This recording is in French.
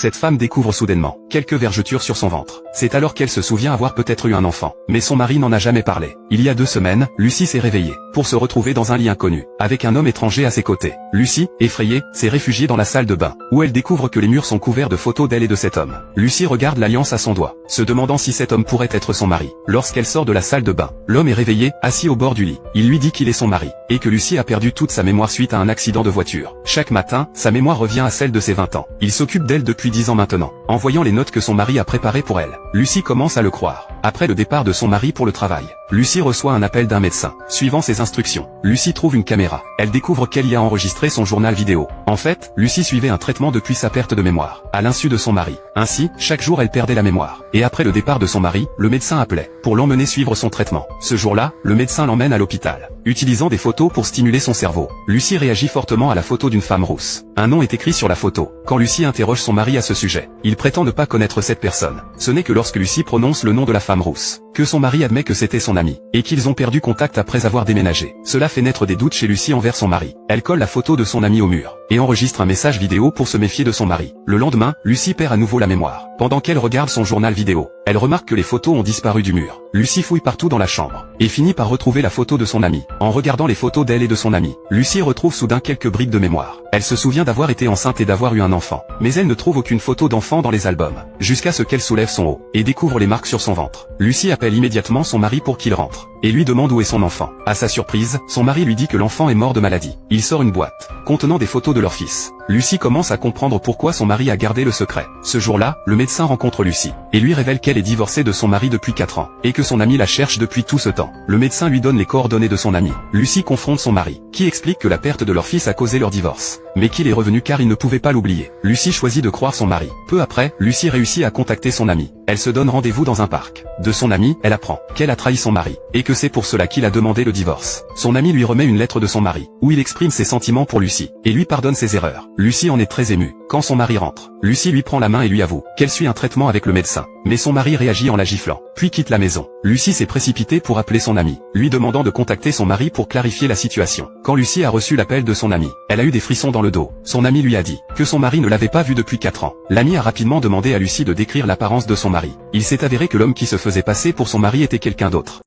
cette femme découvre soudainement quelques vergetures sur son ventre. C'est alors qu'elle se souvient avoir peut-être eu un enfant. Mais son mari n'en a jamais parlé. Il y a 2 semaines, Lucie s'est réveillée pour se retrouver dans un lit inconnu, avec un homme étranger à ses côtés. Lucie, effrayée, s'est réfugiée dans la salle de bain, où elle découvre que les murs sont couverts de photos d'elle et de cet homme. Lucie regarde l'alliance à son doigt, se demandant si cet homme pourrait être son mari. Lorsqu'elle sort de la salle de bain, l'homme est réveillé, assis au bord du lit. Il lui dit qu'il est son mari, et que Lucie a perdu toute sa mémoire suite à un accident de voiture. Chaque matin, sa mémoire revient à celle de ses 20 ans. Il s'occupe d'elle depuis 10 ans maintenant, en voyant les notes que son mari a préparées pour elle. Lucie commence à le croire. Après le départ de son mari pour le travail, Lucie reçoit un appel d'un médecin. Suivant ses instructions, Lucie trouve une caméra. Elle découvre qu'elle y a enregistré son journal vidéo. En fait, Lucie suivait un traitement depuis sa perte de mémoire, à l'insu de son mari. Ainsi, chaque jour elle perdait la mémoire. Et après le départ de son mari, le médecin appelait pour l'emmener suivre son traitement. Ce jour-là, le médecin l'emmène à l'hôpital, utilisant des photos pour stimuler son cerveau. Lucie réagit fortement à la photo d'une femme rousse. Un nom est écrit sur la photo. Quand Lucie interroge son mari à ce sujet, il prétend ne pas connaître cette personne. Ce n'est que lorsque Lucie prononce le nom de la femme rousse, que son mari admet que c'était son ami, et qu'ils ont perdu contact après avoir déménagé. Cela fait naître des doutes chez Lucie envers son mari. Elle colle la photo de son ami au mur, et enregistre un message vidéo pour se méfier de son mari. Le lendemain, Lucie perd à nouveau la mémoire. Pendant qu'elle regarde son journal vidéo, elle remarque que les photos ont disparu du mur. Lucie fouille partout dans la chambre, et finit par retrouver la photo de son ami. En regardant les photos d'elle et de son ami, Lucie retrouve soudain quelques brides de mémoire. Elle se souvient d'avoir été enceinte et d'avoir eu un enfant, mais elle ne trouve aucune photo d'enfant dans les albums, jusqu'à ce qu'elle soulève son haut, et découvre les marques sur son ventre. Lucie appelle immédiatement son mari pour qu'il rentre, et lui demande où est son enfant. À sa surprise, son mari lui dit que l'enfant est mort de maladie. Il sort une boîte, contenant des photos de leur fils. Lucie commence à comprendre pourquoi son mari a gardé le secret. Ce jour-là, le médecin rencontre Lucie, et lui révèle qu'elle est divorcée de son mari depuis 4 ans, et que son ami la cherche depuis tout ce temps. Le médecin lui donne les coordonnées de son ami. Lucie confronte son mari, qui explique que la perte de leur fils a causé leur divorce, mais qu'il est revenu car il ne pouvait pas l'oublier. Lucie choisit de croire son mari. Peu après, Lucie réussit à contacter son ami. Elle se donne rendez-vous dans un parc. De son ami, elle apprend qu'elle a trahi son mari, et que c'est pour cela qu'il a demandé le divorce. Son ami lui remet une lettre de son mari, où il exprime ses sentiments pour Lucie, et lui pardonne ses erreurs. Lucie en est très émue. Quand son mari rentre, Lucie lui prend la main et lui avoue qu'elle suit un traitement avec le médecin. Mais son mari réagit en la giflant, puis quitte la maison. Lucie s'est précipitée pour appeler son ami, lui demandant de contacter son mari pour clarifier la situation. Quand Lucie a reçu l'appel de son ami, elle a eu des frissons dans le dos. Son ami lui a dit que son mari ne l'avait pas vu depuis 4 ans. L'ami a rapidement demandé à Lucie de décrire l'apparence de son mari. Il s'est avéré que l'homme qui se faisait passer pour son mari était quelqu'un d'autre.